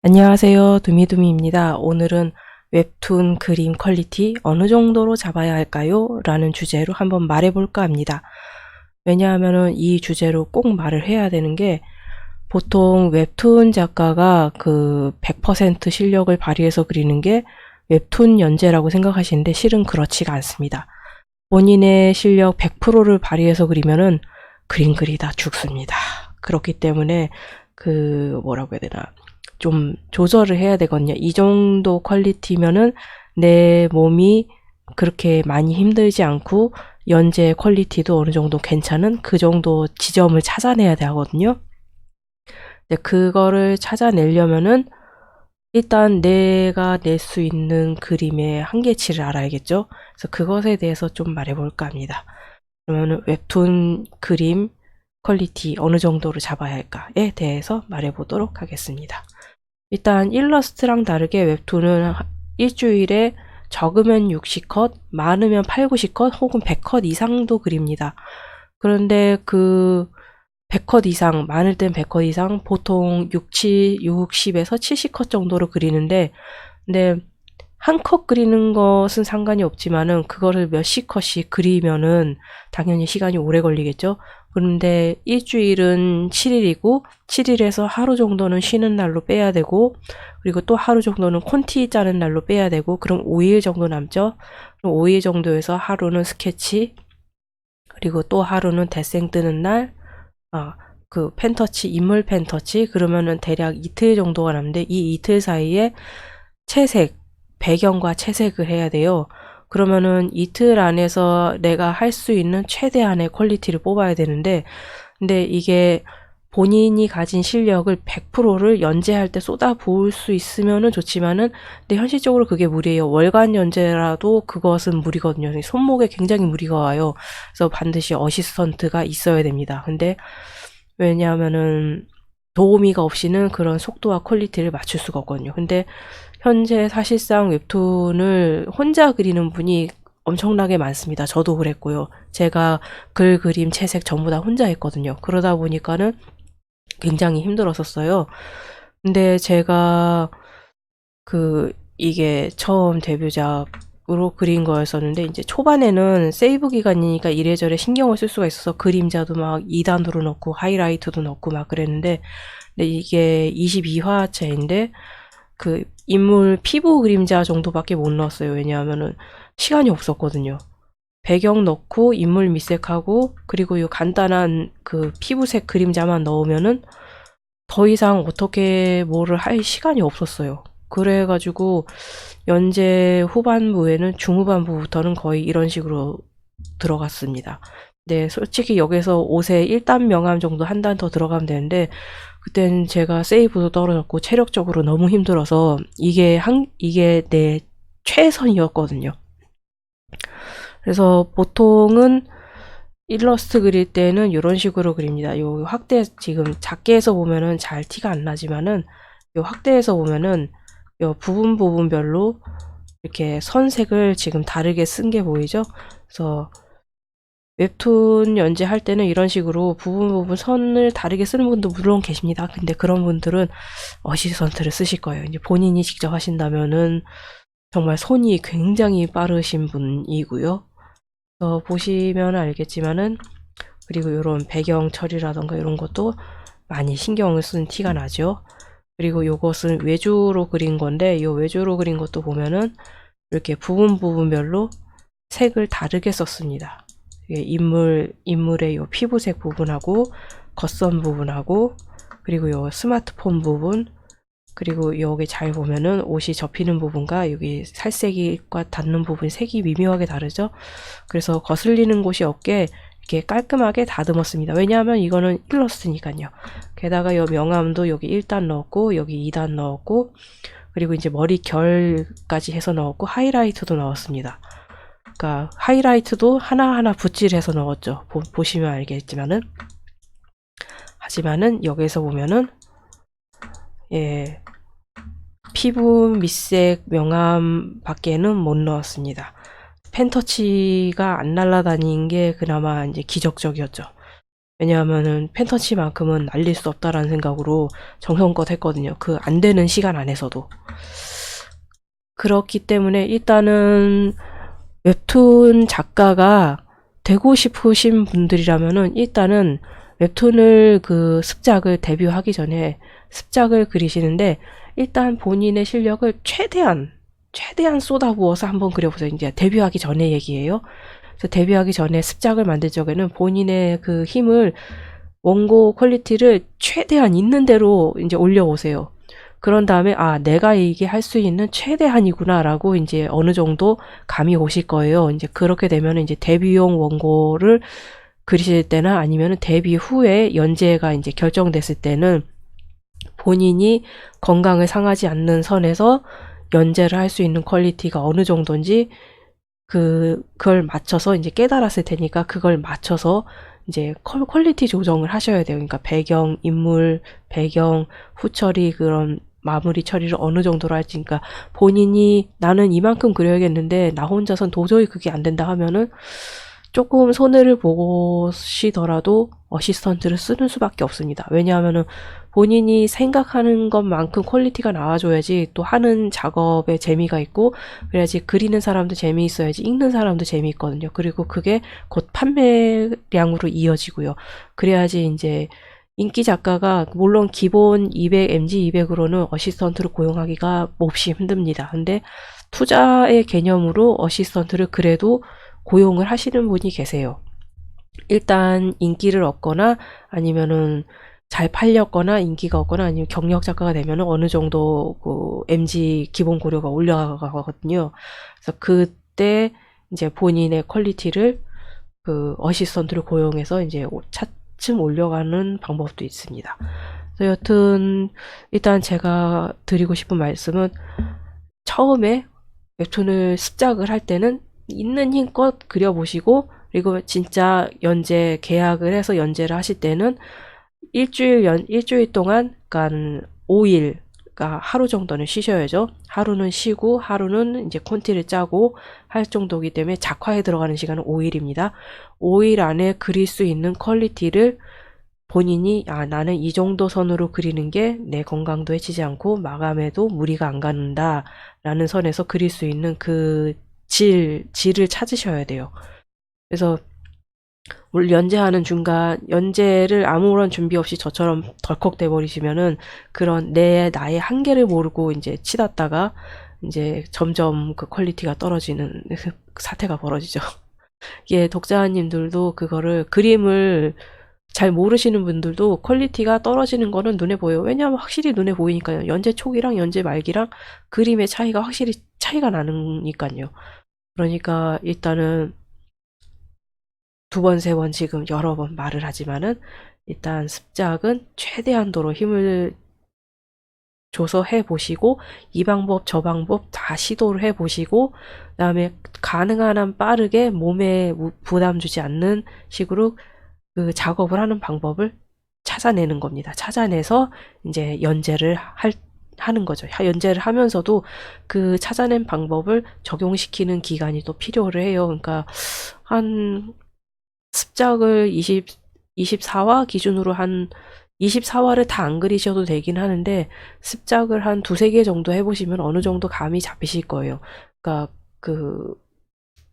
안녕하세요. 두미두미입니다. 오늘은 웹툰 그림 퀄리티 어느 정도로 잡아야 할까요? 라는 주제로 한번 말해볼까 합니다. 왜냐하면 이 주제로 꼭 말을 해야 되는 게 보통 웹툰 작가가 그 100% 실력을 발휘해서 그리는 게 웹툰 연재라고 생각하시는데 실은 그렇지가 않습니다. 본인의 실력 100%를 발휘해서 그리면은 그림 그리다 죽습니다. 그렇기 때문에 뭐라고 해야 되나, 좀 조절을 해야 되거든요. 이 정도 퀄리티면은 내 몸이 그렇게 많이 힘들지 않고 연재 퀄리티도 어느 정도 괜찮은 그 정도 지점을 찾아내야 되거든요. 그거를 찾아내려면은 일단 내가 낼 수 있는 그림의 한계치를 알아야겠죠. 그래서 그것에 대해서 좀 말해볼까 합니다. 그러면 웹툰 그림 퀄리티 어느 정도로 잡아야 할까에 대해서 말해보도록 하겠습니다. 일단 일러스트랑 다르게 웹툰은 일주일에 적으면 60컷, 많으면 8, 90컷 혹은 100컷 이상도 그립니다. 그런데 그 100컷 이상, 많을 땐 100컷 이상, 보통 60에서 70컷 정도로 그리는데, 근데 한 컷 그리는 것은 상관이 없지만은 그거를 몇십 컷씩 그리면은 당연히 시간이 오래 걸리겠죠. 그런데 일주일은 7일이고 7일에서 하루 정도는 쉬는 날로 빼야 되고, 그리고 또 하루 정도는 콘티 짜는 날로 빼야 되고, 그럼 5일 정도 남죠. 그럼 5일 정도에서 하루는 스케치, 그리고 또 하루는 데생 뜨는 날, 그 펜터치, 인물 펜터치, 그러면은 대략 이틀 정도가 남는데, 이 이틀 사이에 채색, 배경과 채색을 해야 돼요. 그러면은 이틀 안에서 내가 할 수 있는 최대한의 퀄리티를 뽑아야 되는데, 근데 이게 본인이 가진 실력을 100%를 연재할 때 쏟아부을 수 있으면은 좋지만은, 근데 현실적으로 그게 무리예요. 월간 연재라도 그것은 무리거든요. 손목에 굉장히 무리가 와요. 그래서 반드시 어시스턴트가 있어야 됩니다. 근데 왜냐하면은 도우미가 없이는 그런 속도와 퀄리티를 맞출 수가 없거든요. 근데 현재 사실상 웹툰을 혼자 그리는 분이 엄청나게 많습니다. 저도 그랬고요. 제가 글, 그림, 채색 전부 다 혼자 했거든요. 그러다 보니까는 굉장히 힘들었었어요. 근데 제가 이게 처음 데뷔작으로 그린 거였었는데, 이제 초반에는 세이브 기간이니까 이래저래 신경을 쓸 수가 있어서 그림자도 막 2단으로 넣고 하이라이트도 넣고 막 그랬는데, 근데 이게 22화째인데 그 인물 피부 그림자 정도밖에 못 넣었어요. 왜냐하면은 시간이 없었거든요. 배경 넣고 인물 밑색하고 그리고 이 간단한 그 피부색 그림자만 넣으면은 더 이상 어떻게 뭐를 할 시간이 없었어요. 그래가지고 연재 후반부에는 중후반부부터는 거의 이런 식으로 들어갔습니다. 네, 솔직히 여기서 옷에 1단 명암 정도 한 단 더 들어가면 되는데, 그땐 제가 세이브도 떨어졌고 체력적으로 너무 힘들어서 이게 내 최선이었거든요. 그래서 보통은 일러스트 그릴 때는 이런 식으로 그립니다. 요 확대 지금 작게 해서 보면은 잘 티가 안 나지만은 요 확대해서 보면은 요 부분별로 이렇게 선색을 지금 다르게 쓴 게 보이죠? 그래서 웹툰 연재할 때는 이런 식으로 부분 선을 다르게 쓰는 분도 물론 계십니다. 근데 그런 분들은 어시스턴트를 쓰실 거예요. 이제 본인이 직접 하신다면은 정말 손이 굉장히 빠르신 분이고요. 보시면 알겠지만은, 그리고 이런 배경 처리라던가 이런 것도 많이 신경을 쓴 티가 나죠. 그리고 이것은 외주로 그린 건데, 이 외주로 그린 것도 보면은 이렇게 부분별로 색을 다르게 썼습니다. 인물의 요 피부색 부분하고 겉선 부분하고 그리고 요 스마트폰 부분, 그리고 여기 잘 보면은 옷이 접히는 부분과 여기 살색과 닿는 부분 색이 미묘하게 다르죠. 그래서 거슬리는 곳이 없게 이렇게 깔끔하게 다듬었습니다. 왜냐하면 이거는 일러스트니까요. 게다가 이 명암도 여기 1단 넣었고 여기 2단 넣었고 그리고 이제 머리 결까지 해서 넣었고 하이라이트도 넣었습니다. 그러니까 하이라이트도 하나하나 붓질해서 넣었죠. 보시면 알겠지만은, 하지만은 여기서 보면은 피부 밑색 명암 밖에는 못 넣었습니다. 펜터치가 안 날아다닌 게 그나마 이제 기적적이었죠. 왜냐하면은 펜터치만큼은 날릴 수 없다라는 생각으로 정성껏 했거든요. 그 안 되는 시간 안에서도. 그렇기 때문에 일단은 웹툰 작가가 되고 싶으신 분들이라면은 일단은 웹툰을 그 습작을 데뷔하기 전에 습작을 그리시는데 일단 본인의 실력을 최대한 쏟아부어서 한번 그려보세요. 이제 데뷔하기 전에 얘기예요. 그래서 데뷔하기 전에 습작을 만들 적에는 본인의 그 힘을 원고 퀄리티를 최대한 있는 대로 이제 올려오세요. 그런 다음에 아 내가 이게 할 수 있는 최대한이구나라고 이제 어느 정도 감이 오실 거예요. 이제 그렇게 되면 이제 데뷔용 원고를 그리실 때나 아니면 데뷔 후에 연재가 이제 결정됐을 때는 본인이 건강을 상하지 않는 선에서 연재를 할 수 있는 퀄리티가 어느 정도인지 그걸 맞춰서 이제 깨달았을 테니까 그걸 맞춰서 이제 퀄리티 조정을 하셔야 돼요. 그러니까 배경, 인물, 배경, 후처리 그런 마무리 처리를 어느 정도로 할지, 그러니까 본인이 나는 이만큼 그려야겠는데 나 혼자선 도저히 그게 안 된다 하면은 조금 손해를 보시더라도 어시스턴트를 쓰는 수밖에 없습니다. 왜냐하면은 본인이 생각하는 것만큼 퀄리티가 나와줘야지 또 하는 작업에 재미가 있고 그래야지 그리는 사람도 재미있어야지 읽는 사람도 재미있거든요. 그리고 그게 곧 판매량으로 이어지고요. 그래야지 이제 인기 작가가 물론 기본 200, MG 200으로는 어시스턴트를 고용하기가 몹시 힘듭니다. 근데 투자의 개념으로 어시스턴트를 그래도 고용을 하시는 분이 계세요. 일단 인기를 얻거나 아니면은 잘 팔렸거나 인기가 없거나 아니면 경력 작가가 되면은 어느 정도 그 MG 기본 고려가 올라가거든요. 그래서 그때 이제 본인의 퀄리티를 그 어시스턴트를 고용해서 이제 차츰 올려가는 방법도 있습니다. 그래서 여튼 일단 제가 드리고 싶은 말씀은 처음에 웹툰을 습작을 할 때는 있는 힘껏 그려보시고 그리고 진짜 연재 계약을 해서 연재를 하실 때는 일주일 동안 그러니까 5일 그러니까 하루 정도는 쉬셔야죠. 하루는 쉬고 하루는 이제 콘티를 짜고 할 정도이기 때문에 작화에 들어가는 시간은 5일입니다. 5일 안에 그릴 수 있는 퀄리티를 본인이 아 나는 이 정도 선으로 그리는 게 내 건강도 해치지 않고 마감에도 무리가 안 가는다 라는 선에서 그릴 수 있는 그 질을 찾으셔야 돼요. 그래서 연재하는 중간 연재를 아무런 준비 없이 저처럼 덜컥 돼버리시면은 그런 나의 한계를 모르고 이제 치닫다가 이제 점점 그 퀄리티가 떨어지는 사태가 벌어지죠. 이게 독자님들도 그거를 그림을 잘 모르시는 분들도 퀄리티가 떨어지는 거는 눈에 보여요. 왜냐하면 확실히 눈에 보이니까요. 연재 초기랑 연재 말기랑 그림의 차이가 확실히 차이가 나니까요. 그러니까 일단은 두 번, 세 번 지금 여러 번 말을 하지만은 일단 습작은 최대한도로 힘을 줘서 해보시고 이 방법 저 방법 다 시도를 해보시고 그 다음에 가능한 한 빠르게 몸에 부담 주지 않는 식으로 그 작업을 하는 방법을 찾아내는 겁니다. 찾아내서 이제 하는 거죠. 연재를 하면서도 그 찾아낸 방법을 적용시키는 기간이 또 필요를 해요. 그러니까 한 습작을 24화 기준으로 한 24화를 다 안 그리셔도 되긴 하는데 습작을 한 두세 개 정도 해보시면 어느 정도 감이 잡히실 거예요. 그러니까 그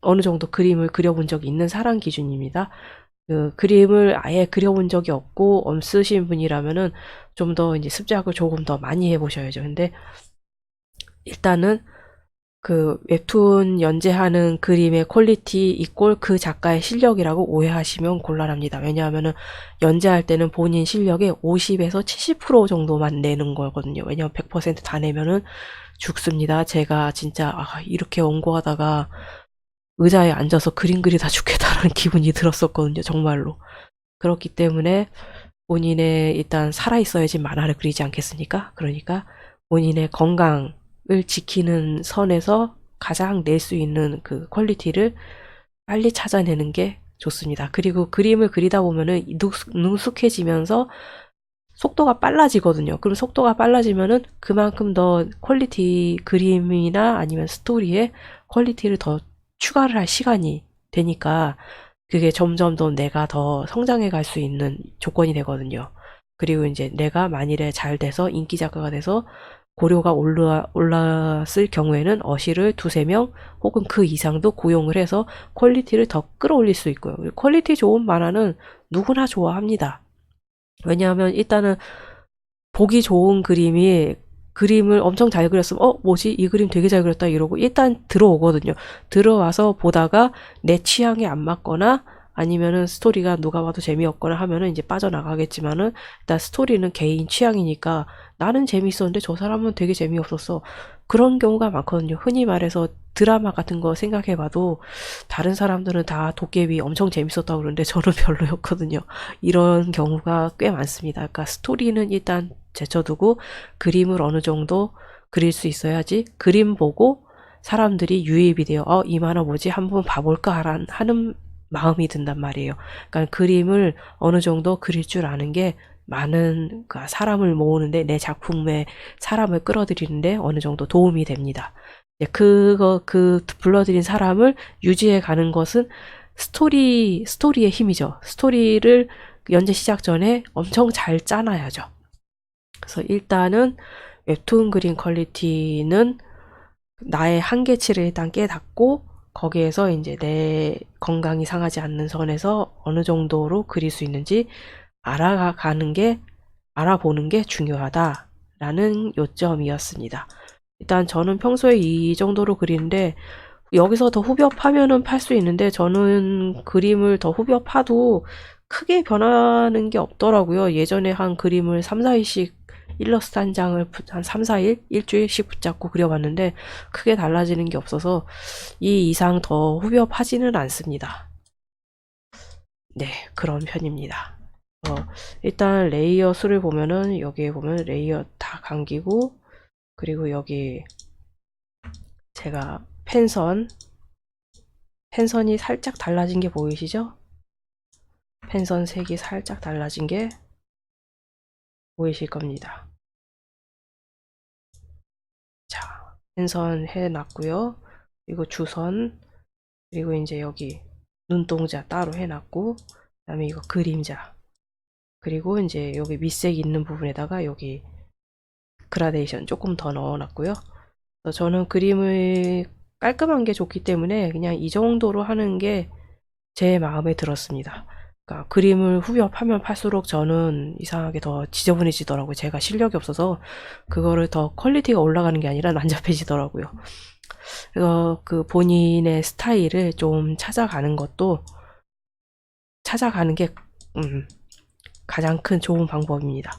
어느 정도 그림을 그려본 적이 있는 사람 기준입니다. 그 그림을 아예 그려본 적이 없고 없으신 분이라면은 좀 더 이제 습작을 조금 더 많이 해보셔야죠. 근데 일단은 그 웹툰 연재하는 그림의 퀄리티 이꼴 그 작가의 실력이라고 오해하시면 곤란합니다. 왜냐하면은 연재할 때는 본인 실력의 50에서 70% 정도만 내는 거거든요. 왜냐하면 100%다 내면은 죽습니다. 제가 진짜 이렇게 원고하다가 의자에 앉아서 그림 그리다 죽겠다라는 기분이 들었었거든요. 정말로. 그렇기 때문에 본인의 일단 살아있어야지 만화를 그리지 않겠습니까? 그러니까 본인의 건강을 지키는 선에서 가장 낼 수 있는 그 퀄리티를 빨리 찾아내는 게 좋습니다. 그리고 그림을 그리다 보면은 능숙해지면서 속도가 빨라지거든요. 그럼 속도가 빨라지면은 그만큼 더 퀄리티 그림이나 아니면 스토리에 퀄리티를 더 추가를 할 시간이 되니까 그게 점점 더 내가 더 성장해 갈 수 있는 조건이 되거든요. 그리고 이제 내가 만일에 잘 돼서 인기 작가가 돼서 고료가 올랐을 경우에는 어시를 두세 명 혹은 그 이상도 고용을 해서 퀄리티를 더 끌어올릴 수 있고요. 퀄리티 좋은 만화는 누구나 좋아합니다. 왜냐하면 일단은 보기 좋은 그림을 엄청 잘 그렸으면 뭐지 이 그림 되게 잘 그렸다 이러고 일단 들어오거든요. 들어와서 보다가 내 취향에 안 맞거나 아니면은 스토리가 누가 봐도 재미없거나 하면은 이제 빠져나가겠지만은 일단 스토리는 개인 취향이니까 나는 재밌었는데 저 사람은 되게 재미없었어. 그런 경우가 많거든요. 흔히 말해서 드라마 같은 거 생각해봐도 다른 사람들은 다 도깨비 엄청 재밌었다고 그러는데 저는 별로였거든요. 이런 경우가 꽤 많습니다. 그러니까 스토리는 일단 제쳐두고 그림을 어느 정도 그릴 수 있어야지 그림 보고 사람들이 유입이 돼요. 이 만화 뭐지? 한번 봐볼까? 하는 마음이 든단 말이에요. 그러니까 그림을 어느 정도 그릴 줄 아는 게 많은 사람을 모으는데 내 작품에 사람을 끌어들이는데 어느 정도 도움이 됩니다. 그 불러들인 사람을 유지해 가는 것은 스토리의 힘이죠. 스토리를 연재 시작 전에 엄청 잘 짜놔야죠. 그래서 일단은 웹툰 그림 퀄리티는 나의 한계치를 일단 깨닫고 거기에서 이제 내 건강이 상하지 않는 선에서 어느 정도로 그릴 수 있는지 알아보는 게 중요하다라는 요점이었습니다. 일단 저는 평소에 이 정도로 그리는데 여기서 더 후벼 파면은 팔 수 있는데 저는 그림을 더 후벼 파도 크게 변하는 게 없더라고요. 예전에 한 그림을 3, 4일씩 일러스트 한 장을 한 3, 4일? 일주일씩 붙잡고 그려봤는데 크게 달라지는 게 없어서 이 이상 더 후벼 파지는 않습니다. 네, 그런 편입니다. 일단 레이어 수를 보면은 여기에 보면 레이어 다 감기고 그리고 여기 제가 펜선이 살짝 달라진 게 보이시죠? 펜선 색이 살짝 달라진 게 보이실 겁니다. 자, 펜선 해놨고요. 그리고 주선, 그리고 이제 여기 눈동자 따로 해놨고, 그 다음에 이거 그림자, 그리고 이제 여기 밑색 있는 부분에다가 여기 그라데이션 조금 더 넣어놨고요. 그래서 저는 그림을 깔끔한 게 좋기 때문에 그냥 이 정도로 하는 게 제 마음에 들었습니다. 그러니까 그림을 후벼 파면 팔수록 저는 이상하게 더 지저분해지더라고요. 제가 실력이 없어서 그거를 더 퀄리티가 올라가는 게 아니라 난잡해지더라고요. 그래서 그 본인의 스타일을 좀 찾아가는 게 가장 큰 좋은 방법입니다.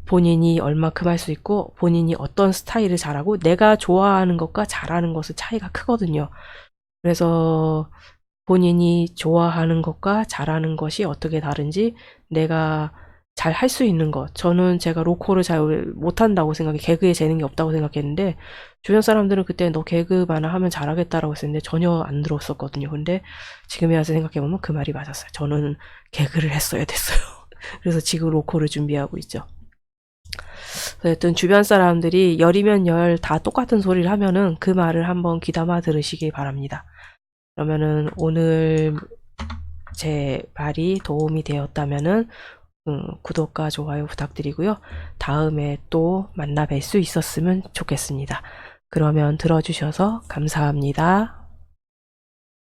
본인이 얼마큼 할 수 있고 본인이 어떤 스타일을 잘하고 내가 좋아하는 것과 잘하는 것은 차이가 크거든요. 그래서 본인이 좋아하는 것과 잘하는 것이 어떻게 다른지 내가 잘 할 수 있는 것. 저는 제가 로코를 잘 못한다고 생각해. 개그에 재능이 없다고 생각했는데 주변 사람들은 그때 너 개그 만화 하면 잘하겠다라고 했었는데 전혀 안 들었었거든요. 근데 지금에 와서 생각해보면 그 말이 맞았어요. 저는 개그를 했어야 됐어요. 그래서 지금 로코를 준비하고 있죠. 어쨌든 주변 사람들이 열이면 열 다 똑같은 소리를 하면은 그 말을 한번 귀담아 들으시기 바랍니다. 그러면은 오늘 제 말이 도움이 되었다면은 구독과 좋아요 부탁드리고요. 다음에 또 만나 뵐 수 있었으면 좋겠습니다. 그러면 들어주셔서 감사합니다.